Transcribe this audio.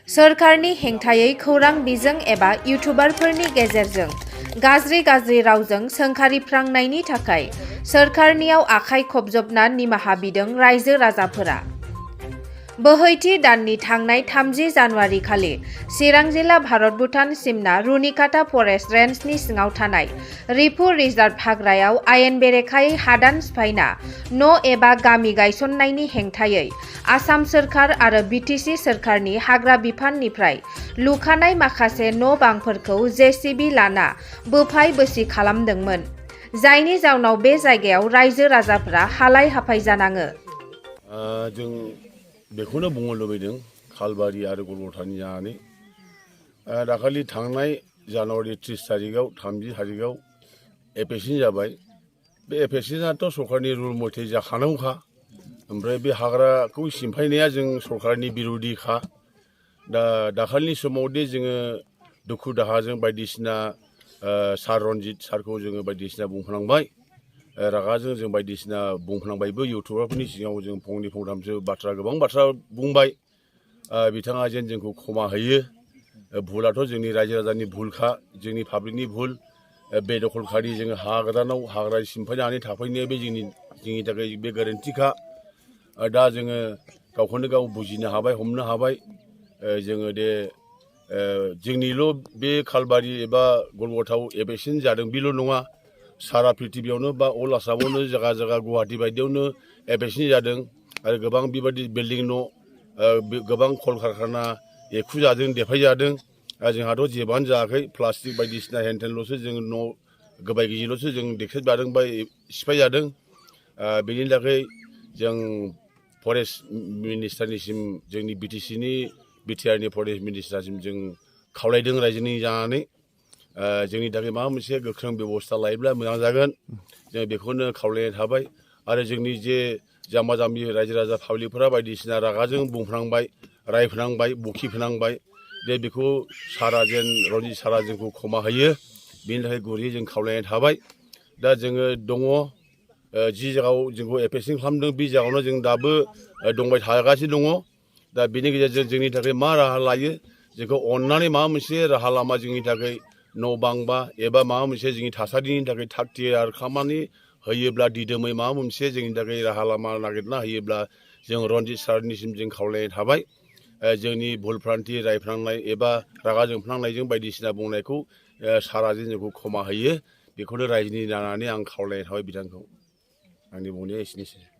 सोरखारनि हेंथायै खौरां बिजों एबा इउटुबारफोरनि गेजेरजों गाज्रि रावजों सोंखारिफ्रांनायनि थाखाय सोरखारनियाव आखाइ खबजबना निमाहा बिदों रायजो राजाफोरा। बोहैथि दाननि थांनाय 30 जानुवारि खालि चिरां जिल्ला भारत भुटान सिमना रुनिकाटा फरेस्ट रेन्जनि सिङाव थानाय रिफु रिजार्भ हाग्रायाव आयेन बेरेखायै हादान सिफायना न' एबा गामि गायसननायनि हेंथायै आसाम सोरखार आरो बिटिसि सोरखारनि हाग्रा बिफाननिफ्राय लुखानाय माखासे न' बांफोरखौ जेसिबि लाना बोफाय बोसि खालामदोंमोन, जायनि जाउनाव बे जायगायाव रायजो राजाफोरा हालाय हाफाय जानाङो। जों बेखौनो बुंनो लुबैदों खालबारि आरो गलगथानि जानानै दाखालि थांनाय जानुवारि 30 तारिखआव 30 तारिखआव एपेक्सिन जाबाय। बे एपेक्सिनाथ' सरकारनि रुल मथे जाखानांगौखा। ओमफ्राय बे हाग्राखौ सिमफायनाया जों सरकारनि बिर'धिखा। दाखालिनि समावदि जोङो दुखु दाहाजों बायदिसिना सार रन्जित सारखौ जोङो बायदिसिना बुंफ्लांबाय, रागाजों जों बायदिसिना बुंफ्लांबायबो इउटुबारफोरनि सिगाङाव जों फंनै फंथामसो गोबां बाथ्रा बुंबाय। बिथाङा जेन जोंखौ क्षमा होयो। भुलाथ' जोंनि रायजो राजानि भुलखा, जोंनि पाब्लिकनि भुल। बेदखलखारि जोङो हाग्रानाव हाग्रा सिमफायनानै थाफैनाया बे जोंनि थाखाय बे गोरोन्थिखा। दा जोङो गावखौनो गाव बुजिनो हाबाय, हमनो हाबाय। जोङो दे जोंनिल' बे खालबारि एबा गलगथाव एपेक्सिन जादों बेल' नङा, सारा प्रिथिबियावनो बा अल आसामावनो जायगा जायगा गुवाहाटि बायदियावनो एपेक्सिन जादों। आरो गोबां बेबायदि बिल्डिं न' गोबां कलकारखाना एकु जादों, देफाय जादों। जोंहाथ' जेबोआनो जायाखै, प्लास्टिक बायदिसिना हेनथेनल'सो जों न' गोबाय गिजिल'सो जों देख्रेब जादों बा सिफाय जादों। बेनि थाखाय जों फरेस्ट मिनिस्टारनिसिम, जोंनि बिटिआरनि फरेस्ट मिनिस्टारसिम जों खावलायदों रायजोनि जानानै जोंनि थाखाय माबा मोनसे गोख्रों बेब'स्था लायोब्ला मोजां जागोन। जों बेखौनो खावलायनाय थाबाय। आरो जोंनि जे जाम्बा जाम्बि रायजो राजा पाब्लिकफोरा बायदिसिना रागाजों बुंफ्लांबाय, रायफ्लांबाय, बखिफ्लांबाय, दे बेखौ सारा जेन रन्जित सारा जोंखौ क्षमा होयो, बेनि थाखाय गुरैयै जों खावलायनाय थाबाय। दा जोङो दङ, जि जायगायाव जोंखौ एपेक्सिन खालामदों बे जायगायावनो जों दाबो दंबाय थागासिनो दङ। दा बेनि गेजेरजों जोंनि थाखाय मा राहा लायो, जोंखौ अननानै माबा मोनसे राहा लामा जोंनि थाखाय न' बां बा एबा माबा मोनसे जोंनि थासारिनि थाखाय थाग थियारि खालामनानै होयोब्ला, दिदोमै माबा मोनसे जोंनि थाखाय राहा लामा नागिरना होयोब्ला जों रन्जित सारनिसिम जों खावलायनाय थाबाय। जोंनि भुलफ्रान्थि रायफ्लांनाय एबा रागा जोंफ्लांनायजों बायदिसिना बुंनायखौ साराजों जोंखौ क्षमा होयो, बेखौनो रायजोनि जानानै आं खावलायनाय थाबाय बिथांखौ। आंनि बुंनाया एसेनोसै।